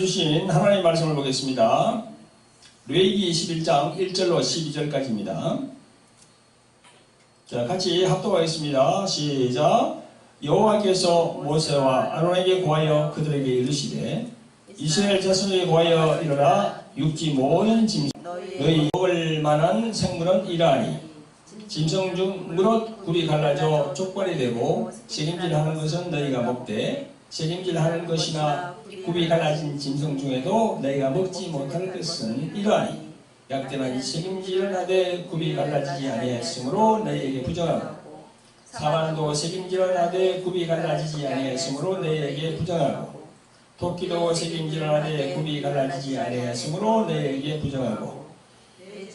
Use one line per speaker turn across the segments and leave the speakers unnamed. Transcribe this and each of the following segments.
주신 하나님의 말씀을 보겠습니다. 레위기 21장 1절로 12절까지입니다. 자, 같이 합독하겠습니다. 시작. 여호와께서 모세와 아론에게 고하여 그들에게 이르시되 이스라엘 자손에게 고하여 이르라. 육지 모든 짐승 너희 먹을 만한 생물은 이러하니 짐승 중 무릇 굽이 갈라져 족발이 되고 새김질하는 것은 너희가 먹되 새김질하는 것이나 굽이 갈라진 짐승 중에도 너희가 먹지 못할 것은 이러하니 약대만이 새김질을 하되 굽이 갈라지지 아니하였으므로 너희에게 부정하고 사반도 새김질을 하되 굽이 갈라지지 아니하였으므로 너희에게 부정하고 토끼도 새김질을 하되 굽이 갈라지지 아니하였으므로 너희에게 부정하고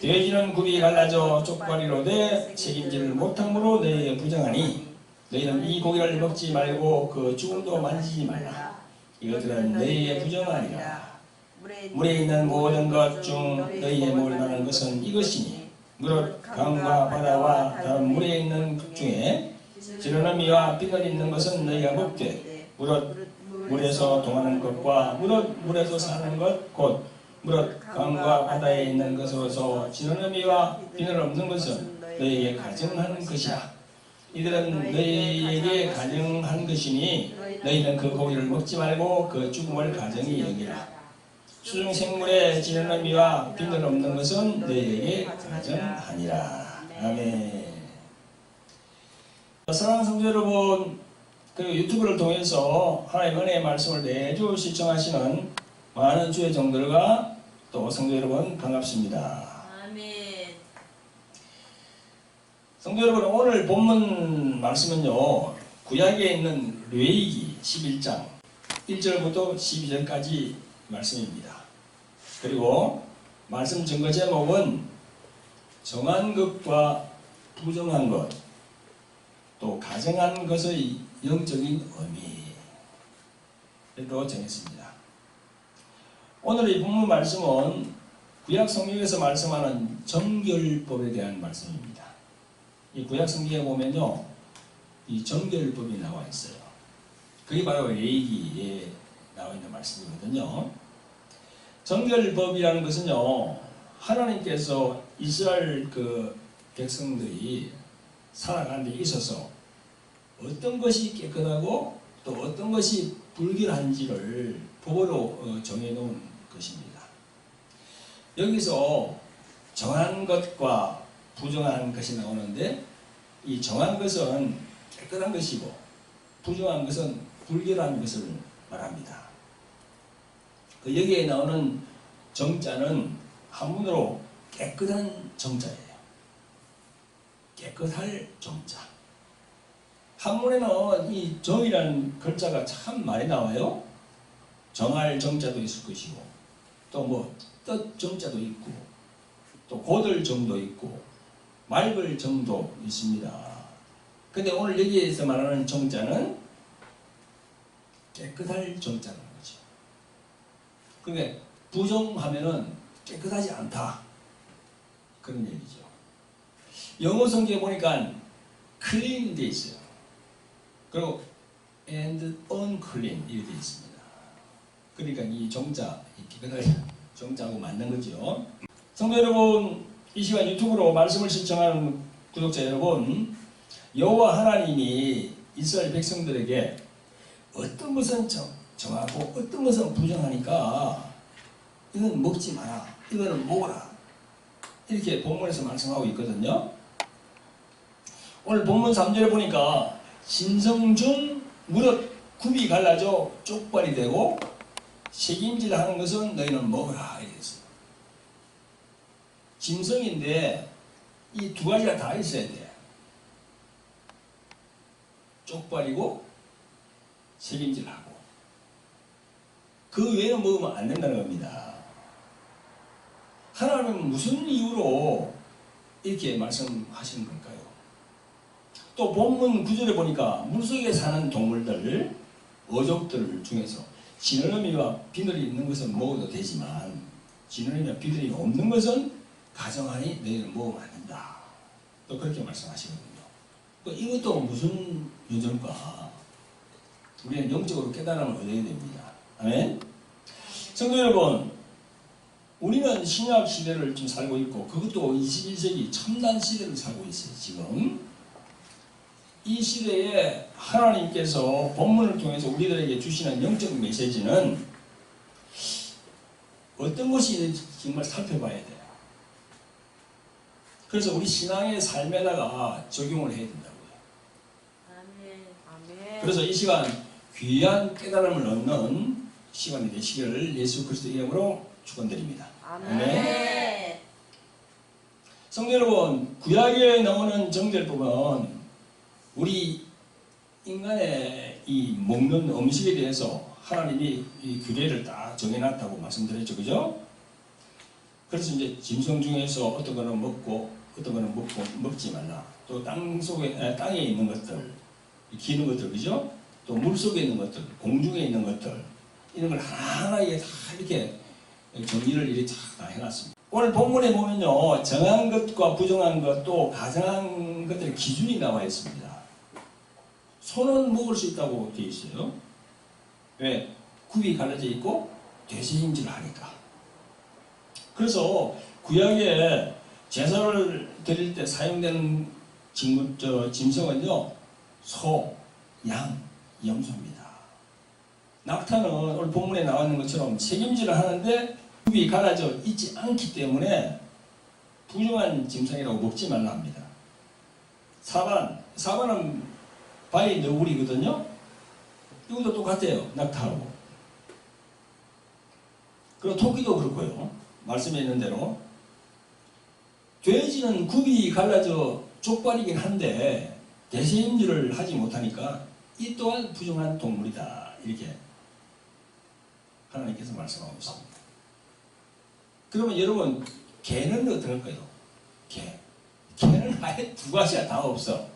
돼지는 굽이 갈라져 쪽발이로 돼 새김질을 못함으로 너희에게 부정하니 너희는 이 고기를 먹지 말고 그 죽음도 만지지 말라. 이것들은 너희의 부정하니라. 물에 있는 모든 것 중 너희의 먹을 만한 것은 이것이니 무릇 강과 바다와 다른 물에 있는 것 중에 지느러미와 비늘 있는 것은 너희가 먹되 무릇 물에서 동하는 것과 무릇 물에서 사는 것 곧 무릇 강과 바다에 있는 것으로서 지느러미와 비늘 없는 것은 너희에게 가증한 것이라. 이들은 너희에게 가증한 것이니 너희는 그 고기를 먹지 말고 그 죽음을 가증히 여기라. 수중 생물의 지느러미와 비늘 없는 것은 너희에게 가증하니라. 아멘. 사랑하는 성도 여러분, 그 유튜브를 통해서 하나님의 은혜의 말씀을 매주 시청하시는 많은 주의 종들과 또 성도 여러분 반갑습니다.
아멘.
성도 여러분, 오늘 본문 말씀은요, 구약에 있는 레위기 11장 1절부터 12절까지 말씀입니다. 그리고 말씀 증거 제목은 정한 것과 부정한 것, 또 가정한 것의 영적인 의미로 정했습니다. 오늘의 본문 말씀은 구약 성경에서 말씀하는 정결법에 대한 말씀입니다. 이 구약 성경에 보면요, 이 정결법이 나와 있어요. 그게 바로 레위기에 나와 있는 말씀이거든요. 정결법이라는 것은요, 하나님께서 이스라엘 그 백성들이 살아가는 데 있어서 어떤 것이 깨끗하고 또 어떤 것이 불결한지를 법으로 정해놓은 것입니다. 여기서 정한 것과 부정한 것이 나오는데, 이 정한 것은 깨끗한 것이고 부정한 것은 불결한 것을 말합니다. 여기에 나오는 정자는 한문으로 깨끗한 정자예요. 깨끗할 정자. 한문에는 이 정이라는 글자가 참 많이 나와요. 정할 정자도 있을 것이고, 또 뭐 뜻 정자도 있고, 또 고들 정도 있고, 맑을 정도 있습니다. 근데 오늘 여기에서 말하는 정자는 깨끗할 정자라는 거죠. 그러니까 부정하면은 깨끗하지 않다, 그런 얘기죠. 영어 성경에 보니까 clean 돼 있어요. 그리고 and unclean 이렇게 돼 있습니다. 그러니까 이 정자, 이 깨끗할 정자하고 맞는 거죠. 성도 여러분, 이 시간 유튜브로 말씀을 시청하는 구독자 여러분, 여호와 하나님이 이스라엘 백성들에게 어떤 것은 정하고 어떤 것은 부정하니까 이건 먹지 마라, 이거는 먹어라, 이렇게 본문에서 말씀하고 있거든요. 오늘 본문 3절에 보니까 짐승 중 무릇 굽이 갈라져 쪽발이 되고 새김질하는 것은 너희는 먹어라 이렇게 했어요. 짐승인데 이 두 가지가 다 있어야 돼. 쪽발이고 새김질하고. 그 외에는 먹으면 안 된다는 겁니다. 하나님은 무슨 이유로 이렇게 말씀하시는 걸까요? 또 본문 9절에 보니까 물속에 사는 동물들, 어족들 중에서 지느러미와 비늘이 있는 것은 먹어도 되지만 지느러미와 비늘이 없는 것은 가정하니 너희는 먹으면 안 된다. 또 그렇게 말씀하시거든요. 이것도 무슨 유전과 우리는 영적으로 깨달음을 얻어야 됩니다. 아멘? 성도 여러분, 우리는 신약 시대를 좀 살고 있고 그것도 21세기 첨단 시대를 살고 있어요. 지금 이 시대에 하나님께서 본문을 통해서 우리들에게 주시는 영적 메시지는 어떤 것이 있는지 정말 살펴봐야 돼요. 그래서 우리 신앙의 삶에다가 적용을 해야 된다고요.
아멘.
그래서 이 시간 귀한 깨달음을 얻는 시간이 되시기를 예수 그리스도 이름으로 축원드립니다.
아멘.
성도 여러분, 구약에 나오는 정죄를 보면 우리 인간의 이 먹는 음식에 대해서 하나님이 이 규례를 딱 정해놨다고 말씀드렸죠, 그죠? 그래서 이제 짐승 중에서 어떤 거는 먹고 어떤 거는 먹지 말라. 또 땅에 있는 것들, 기는 것들, 그죠? 또 물 속에 있는 것들, 공중에 있는 것들, 이런 걸 하나하나에 다 이렇게 정리를 이렇게 다 해놨습니다. 오늘 본문에 보면요, 정한 것과 부정한 것, 또 가정한 것들의 기준이 나와 있습니다. 소는 먹을 수 있다고 되어 있어요. 왜? 굽이 갈라져 있고 되새김질을 하니까. 그래서 구약에 제사를 드릴 때 사용되는 짐승은요, 소, 양, 염소입니다. 낙타는 오늘 본문에 나와 있는 것처럼 책임질을 하는데 굽이 갈라져 있지 않기 때문에 부정한 짐승이라고 먹지 말라 합니다. 사반은 바위 너구리거든요. 이것도 똑같아요. 낙타하고. 그리고 토끼도 그렇고요. 말씀에 있는 대로. 돼지는 굽이 갈라져 족발이긴 한데 대세임질을 하지 못하니까 이 또한 부정한 동물이다. 이렇게 하나님께서 말씀하고 있습니다. 그러면 여러분, 개는 어떨까요? 개는 아예 두 가지가 다 없어.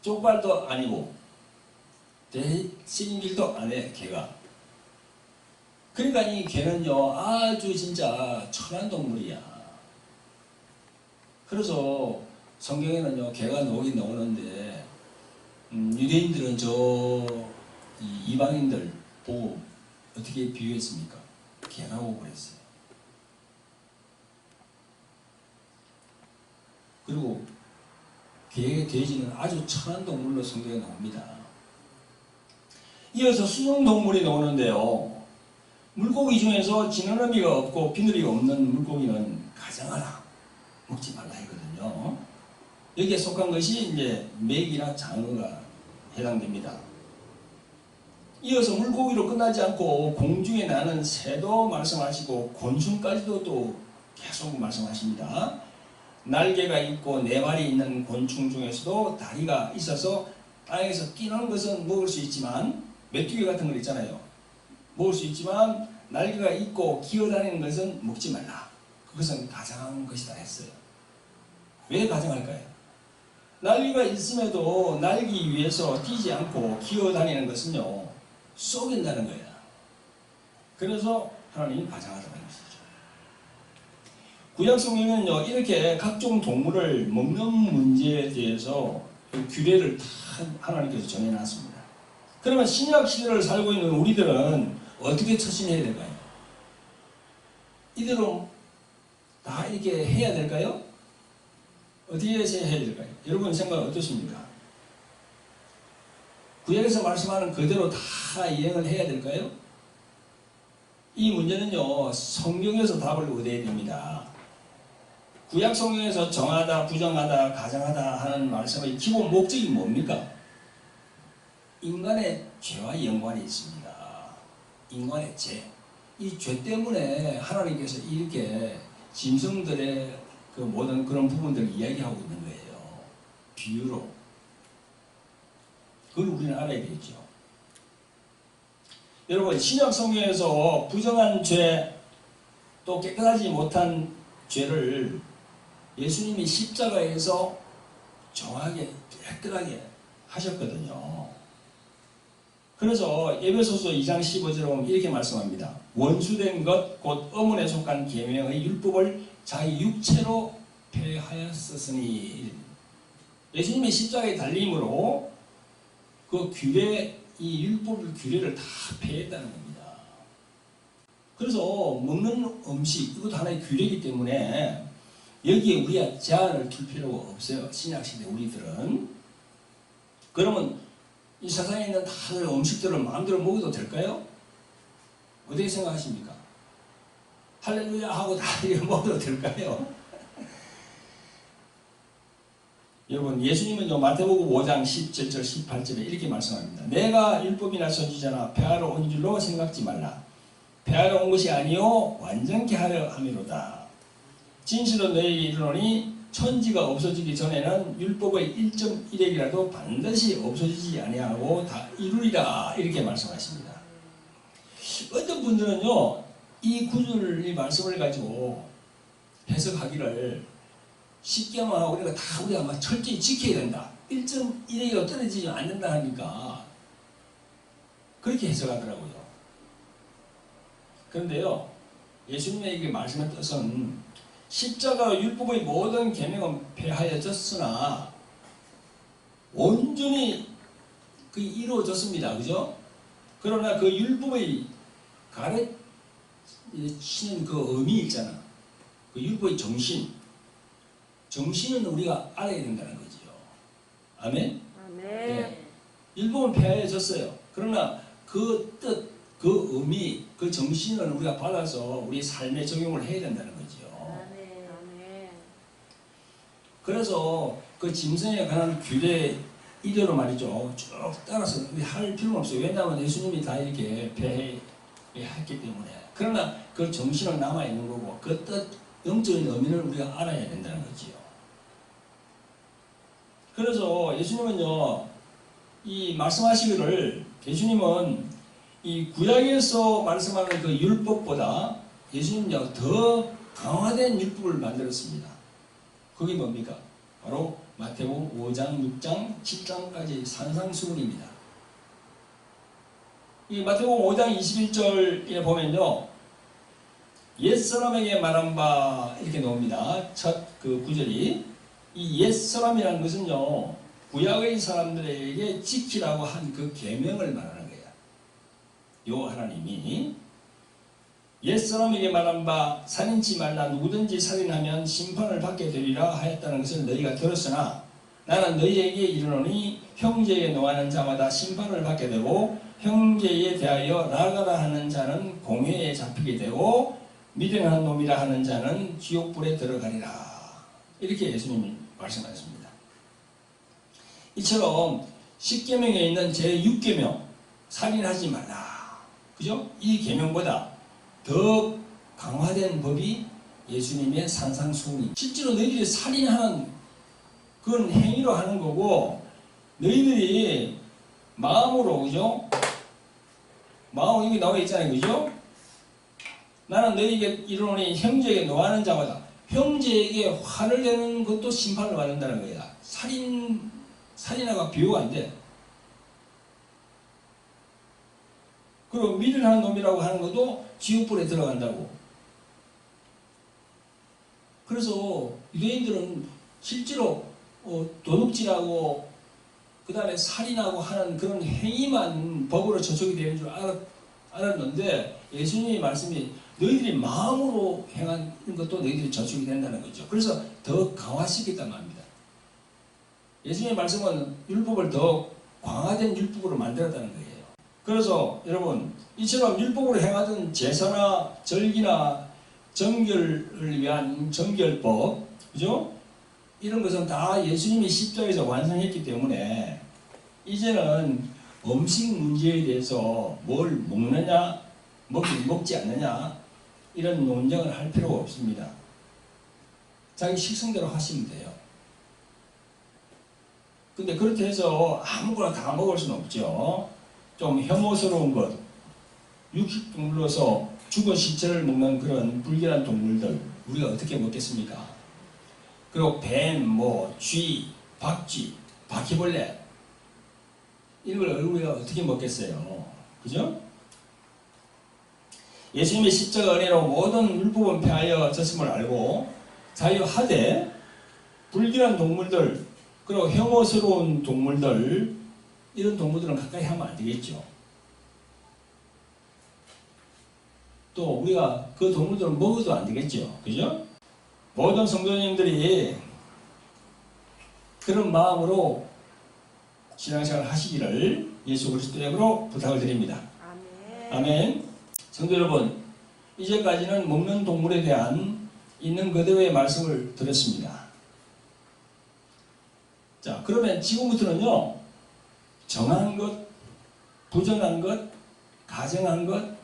족발도 아니고 대신질도 안 해, 개가. 그러니까 이 개는요, 아주 진짜 천한 동물이야. 그래서 성경에는요, 개가 나오긴 나오는데 유대인들은 이방인들 보고 어떻게 비유했습니까? 개라고 그랬어요. 그리고 개, 돼지는 아주 천한 동물로 성경에 나옵니다. 이어서 수중동물이 나오는데요. 물고기 중에서 지는 의미가 없고 비늘이 없는 물고기는 가장하라, 먹지 말라 이거든요. 여기에 속한 것이 이제 맥이나 장어가 해당됩니다. 이어서 물고기로 끝나지 않고 공중에 나는 새도 말씀하시고 곤충까지도 또 계속 말씀하십니다. 날개가 있고 네 발이 있는 곤충 중에서도 다리가 있어서 땅에서 뛰는 것은 먹을 수 있지만, 메뚜기 같은 거 있잖아요. 먹을 수 있지만 날개가 있고 기어다니는 것은 먹지 말라. 그것은 가장한 것이다 했어요. 왜 가장할까요? 날개가 있음에도 날기 위해서 뛰지 않고 기어다니는 것은요, 쏘긴다는 거야. 그래서 하나님이 가장하다는 것이죠. 구약 성경은요, 이렇게 각종 동물을 먹는 문제에 대해서 규례를 다 하나님께서 정해놨습니다. 그러면 신약 시대를 살고 있는 우리들은 어떻게 처신해야 될까요? 이대로 다 이렇게 해야 될까요? 어떻게 해서 해야 될까요? 여러분 생각 어떻습니까? 구약에서 말씀하는 그대로 다 이행을 해야 될까요? 이 문제는요, 성경에서 답을 얻어야 됩니다. 구약 성경에서 정하다, 부정하다, 가장하다 하는 말씀의 기본 목적이 뭡니까? 인간의 죄와 연관이 있습니다. 인간의 죄. 이 죄 때문에 하나님께서 이렇게 짐승들의 그 모든 그런 부분들을 이야기하고 있는 거예요. 비유로. 그걸 우리는 알아야 되겠죠. 여러분, 신약 성경에서 부정한 죄, 또 깨끗하지 못한 죄를 예수님이 십자가에서 정확하게 깨끗하게 하셨거든요. 그래서 에베소서 2장 15절에 보면 이렇게 말씀합니다. 원수된 것 곧 어문에 속한 계명의 율법을 자기 육체로 폐하였으니. 예수님의 십자가의 달림으로 그 규례, 이 율법 규례를 다 폐했다는 겁니다. 그래서 먹는 음식 이것도 하나의 규례이기 때문에 여기에 우리가 제한을 둘 필요가 없어요. 신약시대 우리들은. 그러면 이 세상에 있는 다들 음식들을 마음대로 먹어도 될까요? 어떻게 생각하십니까? 할렐루야 하고 다 이렇게 먹어도 될까요? 여러분, 예수님은요, 마태복음 5장 17절 18절에 이렇게 말씀합니다. 내가 율법이나 선지자나 폐하러 온 줄로 생각지 말라. 폐하러 온 것이 아니요 완전케 하려 함이로다. 진실로 너희에게 이르노니 천지가 없어지기 전에는 율법의 1.1핵이라도 반드시 없어지지 아니하고 다 이루리라. 이렇게 말씀하십니다. 어떤 분들은요, 이 구절, 이 말씀을 가지고 해석하기를 쉽게만 하고 우리가 막 철저히 지켜야 된다. 1.1핵이라도 떨어지지 않는다 하니까 그렇게 해석하더라고요. 그런데요, 예수님의 이 말씀의 뜻은 십자가 율법의 모든 계명은 폐하여졌으나 온전히 이루어졌습니다. 그죠? 그러나 그 율법의 가르치는 그 의미 있잖아. 그 율법의 정신은 우리가 알아야 된다는 거죠. 아멘?
아멘.
네. 율법은 폐하여졌어요. 그러나 그 뜻, 그 의미, 그 정신을 우리가 받아서 우리 삶에 적용을 해야 된다는 거죠.
아멘.
그래서 그 짐승에 관한 규례 이대로 말이죠. 쭉 따라서 할 필요는 없어요. 왜냐하면 예수님이 다 이렇게 폐했기 때문에. 그러나 그 정신은 남아있는 거고 그 뜻, 영적인 의미를 우리가 알아야 된다는 거지요. 그래서 예수님은요, 이 말씀하시기를, 예수님은 이 구약에서 말씀하는 그 율법보다 예수님은요, 더 강화된 율법을 만들었습니다. 그게 뭡니까? 바로 마태복음 5장, 6장, 7장까지 산상수훈입니다. 이 마태복음 5장 21절에 보면요, 옛사람에게 말한 바 이렇게 나옵니다. 첫 그 구절이, 이 옛사람이라는 것은요, 구약의 사람들에게 지키라고 한 그 계명을 말하는 거예요. 요 하나님이 옛사람에게 말한 바 살인치 말라, 누구든지 살인하면 심판을 받게 되리라 하였다는 것을 너희가 들었으나 나는 너희에게 이르노니 형제에게 노하는 자마다 심판을 받게 되고 형제에 대하여 나가라 하는 자는 공회에 잡히게 되고 미련한 놈이라 하는 자는 지옥불에 들어가리라. 이렇게 예수님이 말씀하셨습니다. 이처럼 10계명에 있는 제6계명 살인하지 말라, 그죠? 이 계명보다 더 강화된 법이 예수님의 산상수훈이. 실제로 너희들이 살인하는 그건 행위로 하는 거고, 너희들이 마음으로, 그죠? 마음, 여기 나와 있잖아요, 그죠? 나는 너희에게 이르노니 형제에게 노하는 자마다, 형제에게 화를 내는 것도 심판을 받는다는 거야. 살인하고 비교가 안 돼. 그리고 미련한 놈이라고 하는 것도 지옥불에 들어간다고. 그래서 유대인들은 실제로 도둑질하고 그 다음에 살인하고 하는 그런 행위만 법으로 저촉이 되는 줄 알았는데, 예수님의 말씀이 너희들이 마음으로 행하는 것도 너희들이 저촉이 된다는 거죠. 그래서 더 강화시켰단 말입니다. 예수님의 말씀은 율법을 더 강화된 율법으로 만들었다는 거예요. 그래서 여러분, 이처럼 율법으로 행하던 제사나 절기나 정결을 위한 정결법, 그죠? 이런 것은 다 예수님이 십자가에서 완성했기 때문에 이제는 음식 문제에 대해서 뭘 먹느냐, 먹지 않느냐, 이런 논쟁을 할 필요가 없습니다. 자기 식성대로 하시면 돼요. 근데 그렇게 해서 아무거나 다 먹을 수는 없죠. 좀 혐오스러운 것, 육식동물로서 죽은 시체를 먹는 그런 불결한 동물들, 우리가 어떻게 먹겠습니까? 그리고 뱀, 쥐, 박쥐, 바퀴벌레, 이런 걸 우리가 어떻게 먹겠어요? 그죠? 예수님의 십자가 은혜로 모든 율법은 폐하여졌음을 알고 자유하되 불길한 동물들, 그리고 혐오스러운 동물들, 이런 동물들은 가까이 하면 안 되겠죠. 또 우리가 그 동물들을 먹어도 안 되겠죠. 그죠? 모든 성도님들이 그런 마음으로 신앙생활 하시기를 예수 그리스도의 이름으로 부탁을 드립니다.
아멘.
아멘. 성도 여러분, 이제까지는 먹는 동물에 대한 있는 그대로의 말씀을 드렸습니다. 자, 그러면 지금부터는요, 정한 것, 부정한 것, 가정한 것,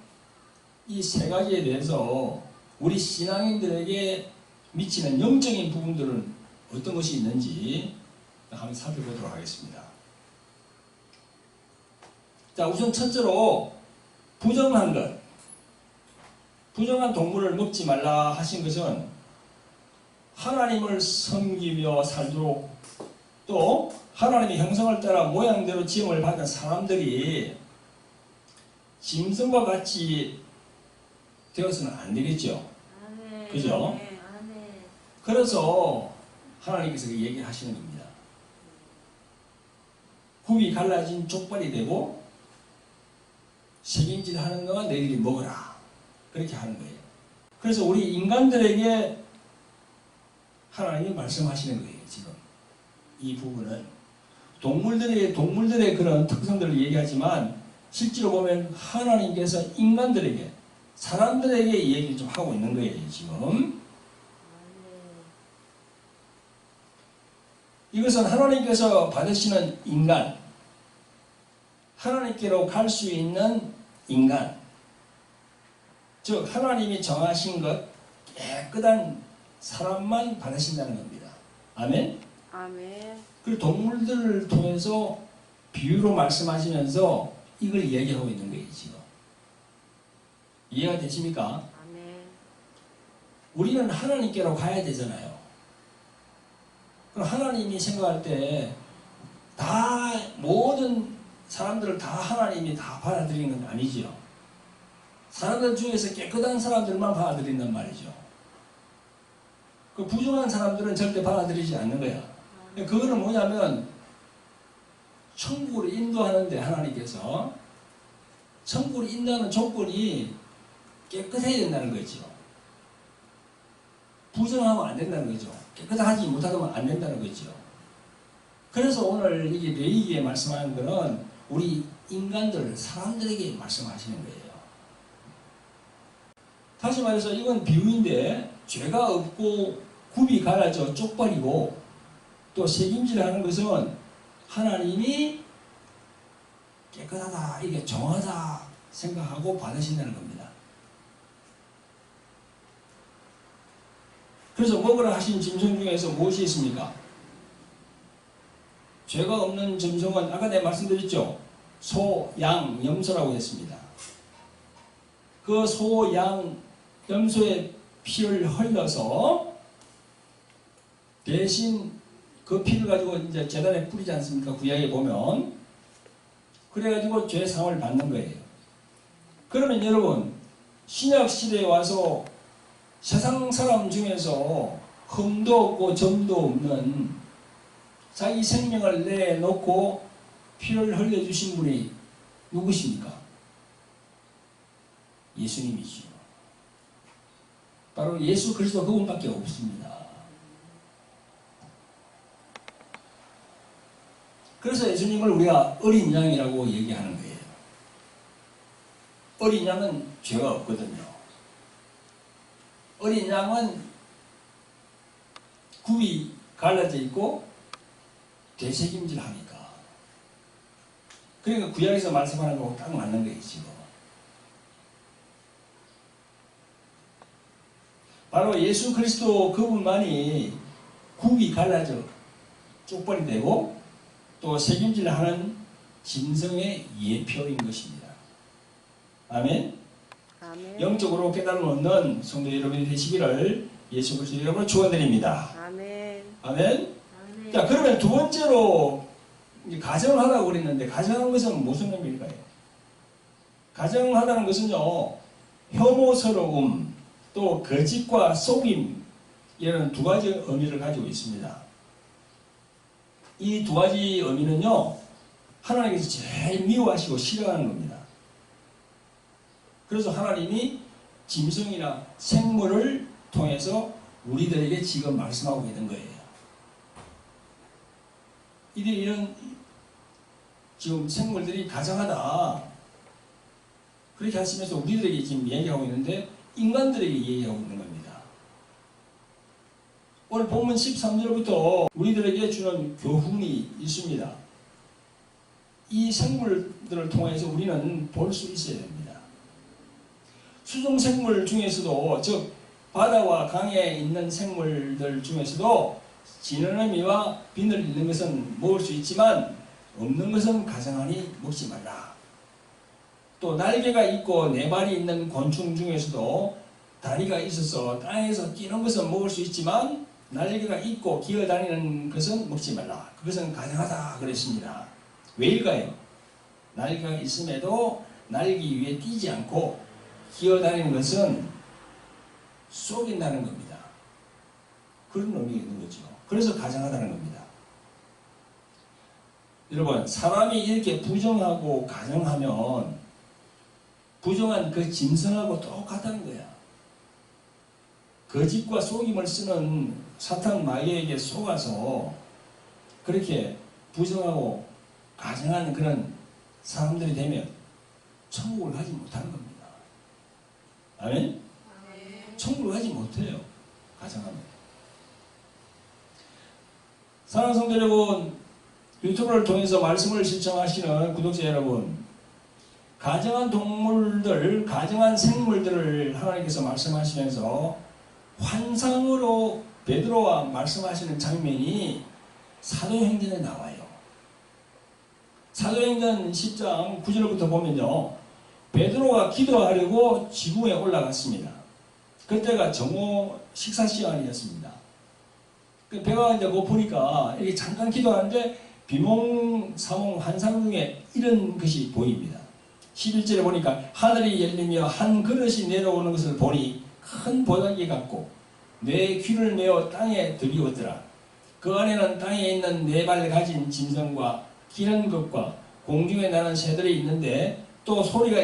이 세 가지에 대해서 우리 신앙인들에게 미치는 영적인 부분들은 어떤 것이 있는지 한번 살펴보도록 하겠습니다. 자, 우선 첫째로 부정한 것, 부정한 동물을 먹지 말라 하신 것은 하나님을 섬기며 살도록 또 하나님의 형상을 따라 모양대로 지음을 받은 사람들이 짐승과 같이 되어서는 안 되겠죠.
아멘.
그죠?
아멘.
그래서 하나님께서 얘기하시는 겁니다. 굽이 갈라진 족발이 되고 새김질 하는 거가 너희들이 먹어라. 그렇게 하는 거예요. 그래서 우리 인간들에게 하나님이 말씀하시는 거예요. 지금 이 부분은 동물들의 그런 특성들을 얘기하지만 실제로 보면 하나님께서 인간들에게 사람들에게 얘기를 좀 하고 있는 거예요. 지금 이것은 하나님께서 받으시는 인간, 하나님께로 갈 수 있는 인간, 즉 하나님이 정하신 것 깨끗한 사람만 받으신다는 겁니다. 아멘.
아멘.
그리고 동물들을 통해서 비유로 말씀하시면서 이걸 얘기하고 있는 거예요. 지금 이해가 되십니까?
아멘.
우리는 하나님께로 가야 되잖아요. 그럼 하나님이 생각할 때 다 모든 사람들을 다 하나님이 다 받아들이는 건 아니지요. 사람들 중에서 깨끗한 사람들만 받아들인단 말이죠. 그 부정한 사람들은 절대 받아들이지 않는 거야. 그거는 뭐냐면 천국으로 인도하는데 하나님께서 천국으로 인도하는 조건이 깨끗해야 된다는 거죠. 부정하면 안 된다는 거죠. 깨끗하지 못하면 안 된다는 거죠. 그래서 오늘 이게 레위기에 말씀하는 거는 우리 인간들, 사람들에게 말씀하시는 거예요. 다시 말해서 이건 비유인데 죄가 없고 굽이 갈라져 쪽발이고 또 새김질하는 것은 하나님이 깨끗하다, 이게 정하다 생각하고 받으신다는 겁니다. 그래서 먹으라 하신 짐승 중에서 무엇이 있습니까? 죄가 없는 짐승은 아까 내가 말씀드렸죠. 소, 양, 염소라고 했습니다. 그 소, 양, 염소의 피를 흘려서 대신 그 피를 가지고 이제 제단에 뿌리지 않습니까? 구약에 보면. 그래가지고 죄상을 받는 거예요. 그러면 여러분, 신약 시대에 와서 세상 사람 중에서 흠도 없고 점도 없는 자기 생명을 내놓고 피를 흘려주신 분이 누구십니까? 예수님이시죠. 바로 예수 그리스도 그분밖에 없습니다. 그래서 예수님을 우리가 어린 양이라고 얘기하는 거예요. 어린 양은 죄가 없거든요. 어린 양은 굽이 갈라져 있고 되새김질 하니까. 그러니까 구약에서 말씀하는 거하고 딱 맞는 거예요. 지금. 바로 예수 그리스도 그분만이 굽이 갈라져 쪽발이 되고 또 새김질을 하는 짐승의 예표인 것입니다. 아멘.
아멘.
영적으로 깨달음 얻는 성도 여러분이 되시기를 예수 그리스도 이름으로 축원드립니다.
아멘.
아멘.
아멘.
자, 그러면 두 번째로 가정을 하라고 그랬는데 가정하는 것은 무슨 의미일까요? 가정하다는 것은요, 혐오스러움, 또 거짓과 속임, 이런 두 가지 의미를 가지고 있습니다. 이 두 가지 의미는요, 하나님께서 제일 미워하시고 싫어하는 겁니다. 그래서 하나님이 짐승이나 생물을 통해서 우리들에게 지금 말씀하고 있는 거예요. 이런 지금 생물들이 가장하다 그렇게 하시면서 우리들에게 지금 얘기하고 있는데 인간들에게 얘기하고 있는 겁니다. 오늘 본문 13절부터 우리들에게 주는 교훈이 있습니다. 이 생물들을 통해서 우리는 볼 수 있어야 됩니다. 수중생물 중에서도 즉 바다와 강에 있는 생물들 중에서도 지는 의미와 비늘 있는 것은 먹을 수 있지만 없는 것은 가장하니 먹지 말라. 또 날개가 있고 네 발이 있는 곤충 중에서도 다리가 있어서 땅에서 뛰는 것은 먹을 수 있지만 날개가 있고 기어다니는 것은 먹지 말라. 그것은 가장하다 그랬습니다. 왜일까요? 날개가 있음에도 날기 위해 뛰지 않고 기어다니는 것은 속인다는 겁니다. 그런 의미가 있는 거죠. 그래서 가장하다는 겁니다. 여러분, 사람이 이렇게 부정하고 가정하면 부정한 그 짐승하고 똑같다는 거야. 거짓과 속임을 쓰는 사탄 마귀에게 속아서 그렇게 부정하고 가정하는 그런 사람들이 되면 천국을 가지 못하는 겁니다. 아멘? 천국을 가지 못해요. 가정하면. 사랑하는 성도 여러분, 유튜브를 통해서 말씀을 시청하시는 구독자 여러분, 가정한 동물들, 가정한 생물들을 하나님께서 말씀하시면서 환상으로 베드로와 말씀하시는 장면이 사도행전에 나와요. 사도행전 10장 9절부터 보면요, 베드로가 기도하려고 지붕에 올라갔습니다. 그때가 정오 식사 시간이었습니다. 배가 이제 고프니까 이렇게 잠깐 기도하는데 비몽사몽 환상 중에 이런 것이 보입니다. 11절에 보니까 하늘이 열리며 한 그릇이 내려오는 것을 보니 큰 보자기 같고 내 귀를 메어 땅에 들이었더라. 그 안에는 땅에 있는 네 발 가진 짐승과 기는 것과 공중에 나는 새들이 있는데 또 소리가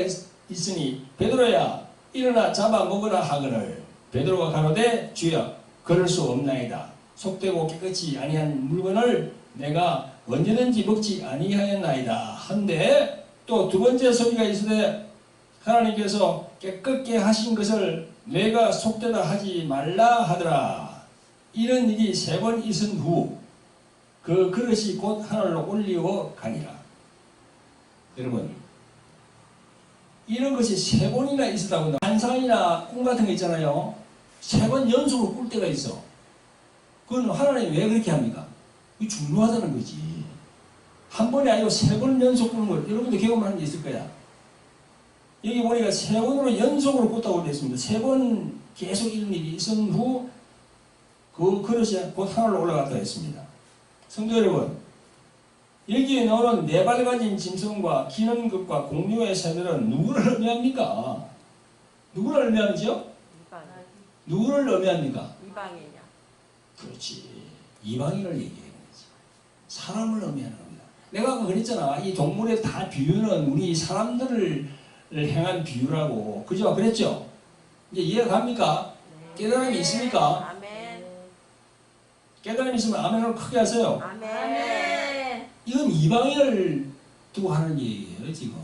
있으니 베드로야 일어나 잡아 먹으라 하거늘 베드로가 가로되 주여 그럴 수 없나이다. 속되고 깨끗이 아니한 물건을 내가 언제든지 먹지 아니하였나이다. 한데 또 두 번째 소리가 있으되 하나님께서 깨끗게 하신 것을 내가 속되다 하지 말라 하더라. 이런 일이 세 번 있은 후 그 그릇이 곧 하늘로 올리어 가니라. 여러분, 이런 것이 세 번이나 있었다고. 환상이나 꿈 같은 거 있잖아요. 세 번 연속으로 꿀 때가 있어. 그건 하나님이 왜 그렇게 합니까? 이 중요하다는 거지. 한 번이 아니고 세 번 연속 꾸는 거, 여러분도 경험하는 게 있을 거야. 여기 보니까 세 번으로 연속으로 꿨다고 되어 있습니다. 세 번 계속 이런 일이 있은 후 그 그릇이 곧 하늘로 올라갔다 했습니다. 성도 여러분, 여기에 나오는 네 발 가진 짐승과 기는 것과 공유의 새들은 누구를 의미합니까? 누구를 의미하죠? 누구를 의미합니까?
이방인이야.
그렇지. 이방인을 얘기하는 거지. 사람을 의미하는 겁니다. 내가 아까 그랬잖아. 이 동물의 다 비유는 우리 사람들을 향한 비유라고. 그죠? 그랬죠? 이제 이해가 갑니까? 깨달음이 있습니까?
아멘.
깨달음이 있으면 아멘을 크게 하세요.
아멘.
이건 이방인을 두고 하는 얘기예요, 지금.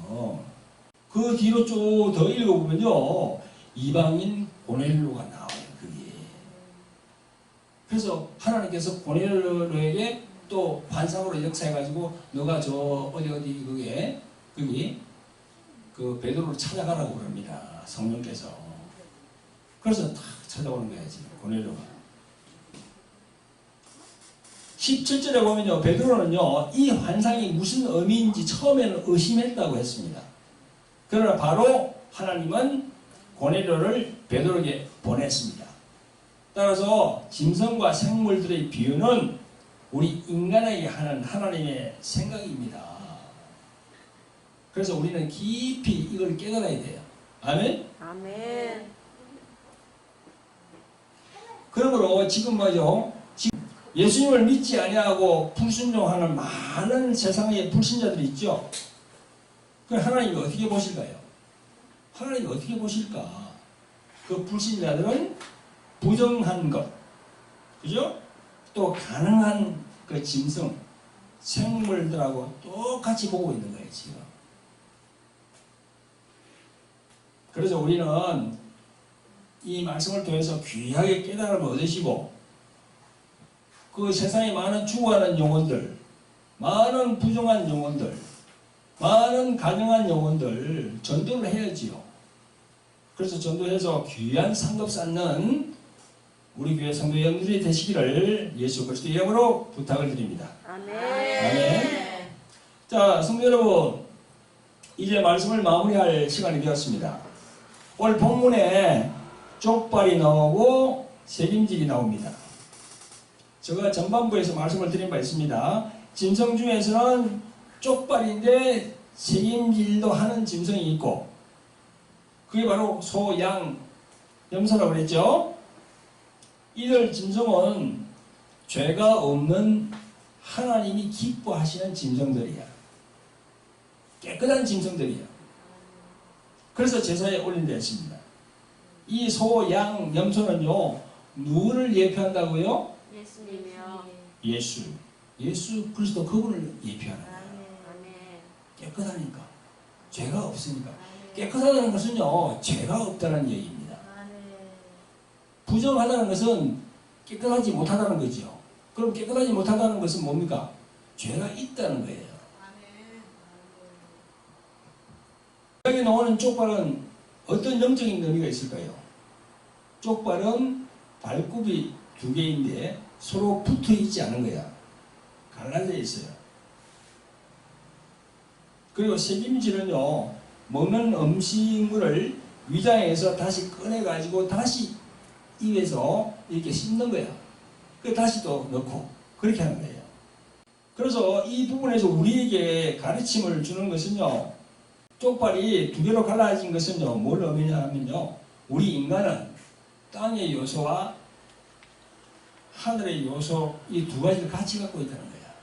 그 뒤로 쭉 더 읽어보면요, 이방인 고넬료가 나와요, 그게. 그래서 하나님께서 고넬료에게 또 환상으로 역사해가지고 너가 저 어디 그게 거기 그 베드로를 찾아가라고 그럽니다, 성령께서. 그래서 탁 찾아오는 거야, 지금 고넬료가. 17절에 보면요, 베드로는요, 이 환상이 무슨 의미인지 처음에는 의심했다고 했습니다. 그러나 바로 하나님은 고넬료를 베드로에게 보냈습니다. 따라서 짐승과 생물들의 비유는 우리 인간에게 하는 하나님의 생각입니다. 그래서 우리는 깊이 이걸 깨달아야 돼요. 아멘?
아멘.
그러므로 지금 뭐죠? 예수님을 믿지 아니하고 불순종하는 많은 세상의 불신자들이 있죠. 그럼 하나님이 어떻게 보실까요? 하나님이 어떻게 보실까? 그 불신자들은 부정한 것, 그죠? 또 가능한 그 짐승, 생물들하고 똑같이 보고 있는 거예요, 지금. 그래서 우리는 이 말씀을 통해서 귀하게 깨달음을 얻으시고, 그 세상에 많은 죽어가는 영혼들, 많은 부정한 영혼들, 많은 가능한 영혼들 전도를 해야지요. 그래서 전도해서 귀한 상급 쌓는 우리 교회 성도 여러분들이 되시기를 예수 그리스도 이름으로 부탁을 드립니다.
아멘.
아멘. 자, 성도 여러분, 이제 말씀을 마무리할 시간이 되었습니다. 오늘 본문에 쪽발이 나오고 새김질이 나옵니다. 제가 전반부에서 말씀을 드린 바 있습니다. 짐승 중에서는 쪽발인데 새김질도 하는 짐승이 있고, 그게 바로 소, 양, 염소라고 그랬죠. 이들 짐승은 죄가 없는 하나님이 기뻐하시는 짐승들이야. 깨끗한 짐승들이야. 그래서 제사에 올린다 했습니다. 이 소, 양, 염소는요, 누구를 예표한다고요?
예수님이요.
예수 그리스도 그분을 예표하는 거예요.
아멘.
깨끗하니까. 죄가 없으니까. 깨끗하다는 것은요, 죄가 없다는 얘기입니다. 부정하다는 것은 깨끗하지 못하다는 거죠. 그럼 깨끗하지 못하다는 것은 뭡니까? 죄가 있다는 거예요. 여기 나오는 쪽발은 어떤 영적인 의미가 있을까요? 쪽발은 발굽이 두 개인데 서로 붙어 있지 않은 거야. 갈라져 있어요. 그리고 새김질은요, 먹는 음식물을 위장에서 다시 꺼내가지고 다시 입에서 이렇게 씹는 거야. 그 다시 또 넣고 그렇게 하는 거예요. 그래서 이 부분에서 우리에게 가르침을 주는 것은요, 쪽발이 두 개로 갈라진 것은요, 뭘 의미냐 하면요, 우리 인간은 땅의 요소와 하늘의 요소, 이 두 가지를 같이 갖고 있다는 거야.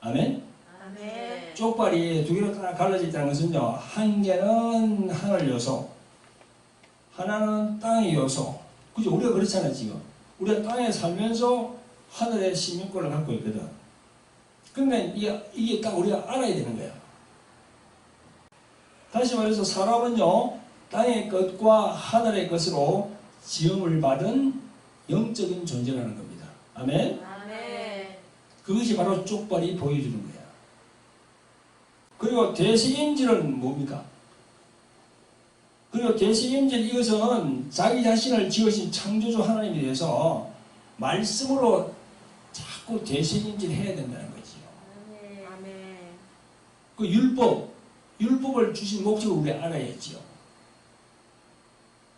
아멘?
아멘.
쪽발이 두 개로 갈라져 있다는 것은요, 한 개는 하늘 요소, 하나는 땅의 요소. 그죠? 우리가 그렇잖아요, 지금. 우리가 땅에 살면서 하늘의 시민권을 갖고 있거든. 근데 이게 딱 우리가 알아야 되는 거야. 다시 말해서 사람은요, 땅의 것과 하늘의 것으로 지음을 받은 영적인 존재라는 겁니다. 아멘?
아멘.
그것이 바로 쪽발이 보여주는 거야. 그리고 대식임질은 뭡니까? 그리고 대식임질, 이것은 자기 자신을 지으신 창조주 하나님에 대해서 말씀으로 자꾸 대식임질 해야 된다는 거지요.
아멘.
그 율법을 주신 목적을 우리가 알아야지요.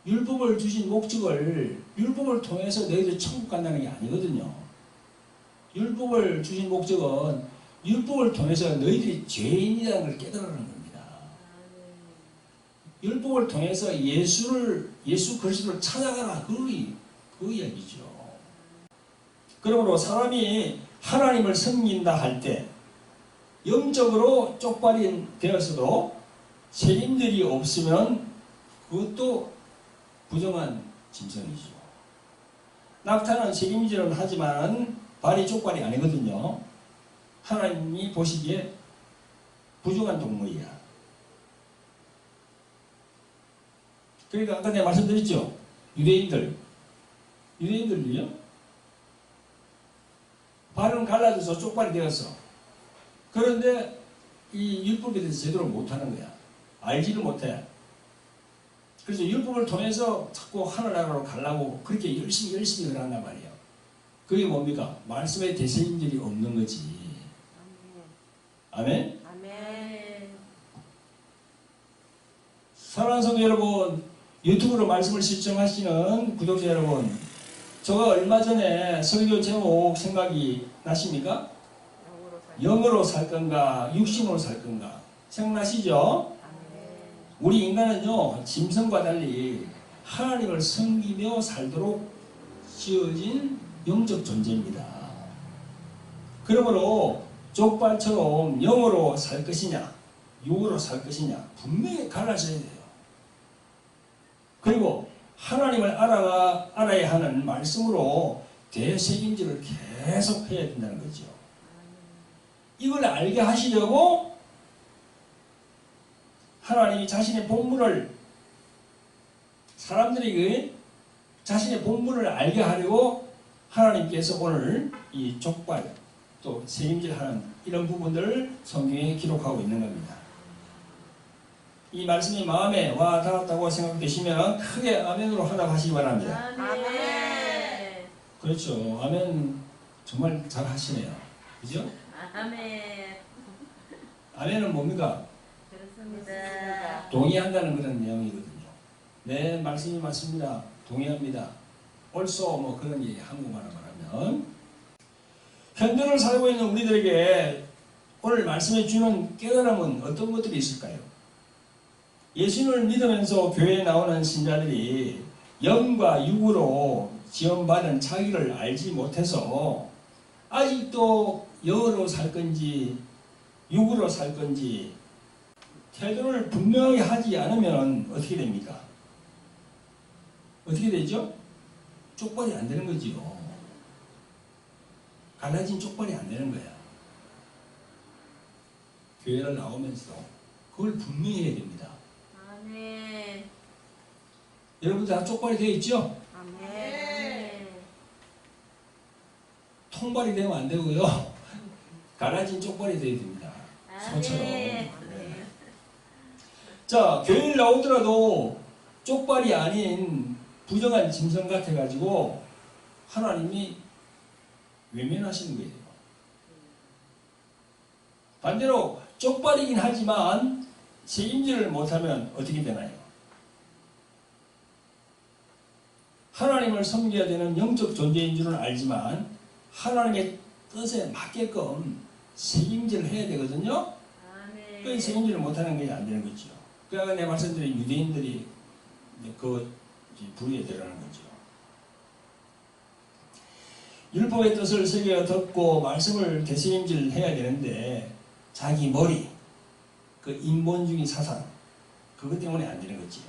율법을 주신 목적을, 율법을 통해서 너희들 천국 간다는 게 아니거든요. 율법을 주신 목적은 율법을 통해서 너희들이 죄인이라는 걸 깨달으라는 겁니다. 율법을 통해서 예수 그리스도를 찾아가라. 그 이야기죠. 그러므로 사람이 하나님을 섬긴다 할 때 영적으로 쪽발이 되었어도 책임들이 없으면 그것도 부정한 짐승이죠. 낙타는 책임질은 하지만 발이 쪽발이 아니거든요. 하나님이 보시기에 부정한 동물이야. 그러니까 아까 내가 말씀드렸죠. 유대인들도요, 발은 갈라져서 쪽발이 되었어. 그런데 이 율법에 대해서 제대로 못하는 거야. 알지를 못해. 그래서 율법을 통해서 자꾸 하늘나라로 가려고 그렇게 열심히 일어난단 말이에요. 그게 뭡니까? 말씀의 대세임들이 없는 거지. 아멘?
아멘.
사랑하는 성도 여러분, 유튜브로 말씀을 시청하시는 구독자 여러분, 제가 얼마 전에 설교 제목 생각이 나십니까? 영으로 살 건가, 육신으로 살 건가? 생각나시죠? 우리 인간은요, 짐승과 달리 하나님을 섬기며 살도록 지어진 영적 존재입니다. 그러므로 족발처럼 영으로 살 것이냐, 육으로 살 것이냐, 분명히 갈라져야 돼요. 그리고 하나님을 알아야 하는 말씀으로 대책임질을 계속 해야 된다는 거죠. 이걸 알게 하시려고 하나님이 자신의 본문을 사람들에게 자신의 본문을 알게 하려고 하나님께서 오늘 이 족발 또 책임질하는 이런 부분들을 성경에 기록하고 있는 겁니다. 이 말씀이 마음에 와 닿았다고 생각되시면 크게 아멘으로 하답하시기 바랍니다.
아멘.
그렇죠. 아멘 정말 잘 하시네요. 그죠?
아멘.
아멘은 뭡니까?
그렇습니다.
동의한다는 그런 내용이거든요. 네, 말씀이 맞습니다. 동의합니다. 옳소 뭐 그런 얘기 한국말로 말하면 현대를 살고 있는 우리들에게 오늘 말씀해 주는 깨달음은 어떤 것들이 있을까요? 예수님을 믿으면서 교회에 나오는 신자들이 영과 육으로 지원받은 자기를 알지 못해서 아직도 영으로 살 건지 육으로 살 건지 태도를 분명히 하지 않으면 어떻게 됩니까? 어떻게 되죠? 쪽발이 안 되는 거지요. 갈라진 쪽발이 안 되는 거야. 교회를 나오면서 그걸 분명히 해야 됩니다.
아멘.
여러분들 다 쪽발이 되어 있죠?
아멘.
통발이 되면 안 되고요. 갈라진 쪽발이 되어야 됩니다. 소처럼. 네. 자, 교회를 나오더라도 쪽발이 아닌 부정한 짐승 같아가지고 하나님이 외면하시는 거예요. 반대로 쪽발이긴 하지만 책임질을 못하면 어떻게 되나요? 하나님을 섬겨야 되는 영적 존재인 줄은 알지만 하나님의 뜻에 맞게끔 책임질을 해야 되거든요. 그 책임질을 못하는 게 안 되는 거죠. 그러니까 내 말씀드린 유대인들이 그 부류에 들어가는 거죠. 율법의 뜻을 새겨 듣고 말씀을 대책임질 해야 되는데 자기 머리, 그 인본주의 사상 그것 때문에 안 되는 거지요.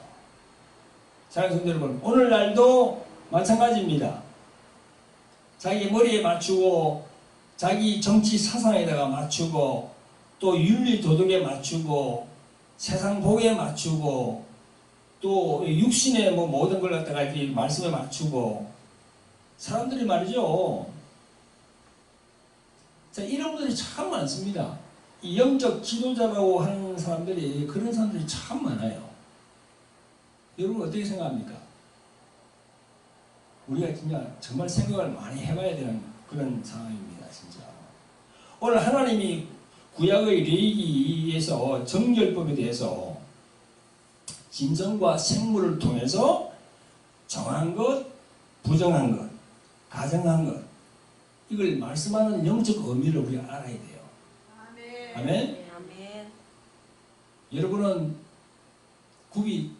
사랑하는 성도 여러분, 오늘날도 마찬가지입니다. 자기 머리에 맞추고 자기 정치 사상에다가 맞추고 또 윤리 도덕에 맞추고 세상 복에 맞추고 또 육신의 뭐 모든 걸 갖다가 이렇게 말씀에 맞추고 사람들이 말이죠. 자, 이런 분들이 참 많습니다. 이 영적 지도자라고 하는 사람들이 그런 사람들이 참 많아요. 여러분 어떻게 생각합니까? 우리가 진짜 정말 생각을 많이 해봐야 되는 그런 상황입니다. 진짜. 오늘 하나님이 구약의 레위기에서 정결법에 대해서 짐승과 생물을 통해서 정한 것, 부정한 것, 가정한 것 이걸 말씀하는 영적 의미를 우리가 알아야 돼요. 아멘?
아멘.
여러분은 굽이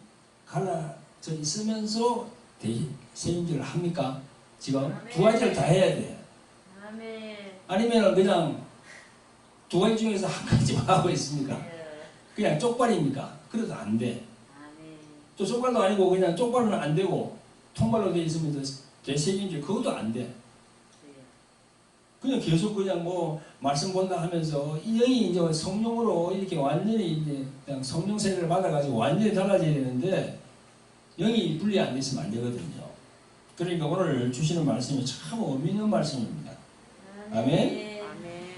갈라져 있으면서 대책임질을 합니까? 지금
아멘.
두 가지를 다 해야 돼요.
아멘.
아니면 그냥 두 가지 중에서 한 가지만 하고 있습니까? 그냥 쪽발입니까? 그래도 안 돼.
아멘.
또 쪽발도 아니고 그냥 쪽발은 안 되고 통발로 되어 있으면 대책임질 그것도 안 돼. 그냥 계속 그냥 뭐 말씀 본다 하면서 이 영이 이제 성령으로 이렇게 완전히 이제 그냥 성령 세례를 받아가지고 완전히 달라져야 되는데 영이 분리 안 됐으면 안 되거든요. 그러니까 오늘 주시는 말씀이 참 의미 있는 말씀입니다. 아멘.
아멘.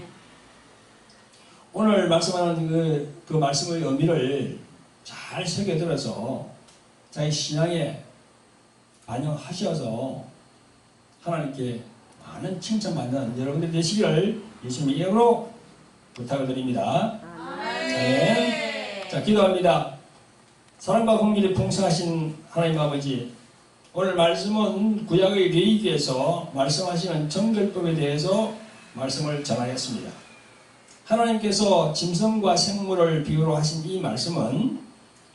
오늘 말씀하는 그 말씀의 의미를 잘 새겨들어서 자기 신앙에 반영하셔서 하나님께 많은 칭찬받는 여러분들 되시기를 예수님의 이름으로 부탁을 드립니다.
아멘.
자, 기도합니다. 사랑과 긍휼이 풍성하신 하나님 아버지, 오늘 말씀은 구약의 레위기에서 말씀하시는 정결법에 대해서 말씀을 전하였습니다. 하나님께서 짐승과 생물을 비유로 하신 이 말씀은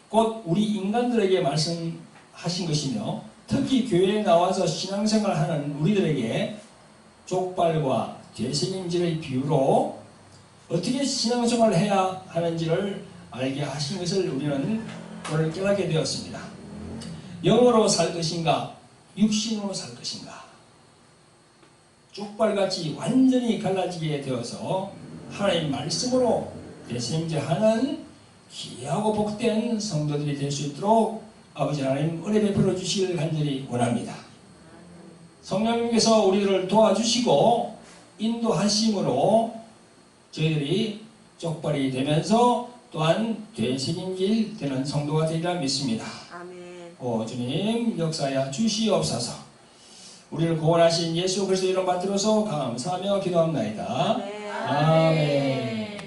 곧 우리 인간들에게 말씀하신 것이며 특히 교회에 나와서 신앙생활하는 우리들에게 족발과 대책임질의 비유로 어떻게 신앙생활을 해야 하는지를 알게 하신 것을 우리는 오늘 깨닫게 되었습니다. 영으로 살 것인가 육신으로 살 것인가 쪽발같이 완전히 갈라지게 되어서 하나님 말씀으로 대생제하는 귀하고 복된 성도들이 될 수 있도록 아버지 하나님 은혜 베풀어 주시길 간절히 원합니다. 성령님께서 우리를 도와주시고 인도하심으로 저희들이 쪽발이 되면서 또한 되새김질 되는 성도가 되리라 믿습니다.
아멘.
오 주님 역사하여 주시옵소서. 우리를 구원하신 예수 그리스도 이름 받들어서 감사하며 기도합나이다.
아멘.
아멘.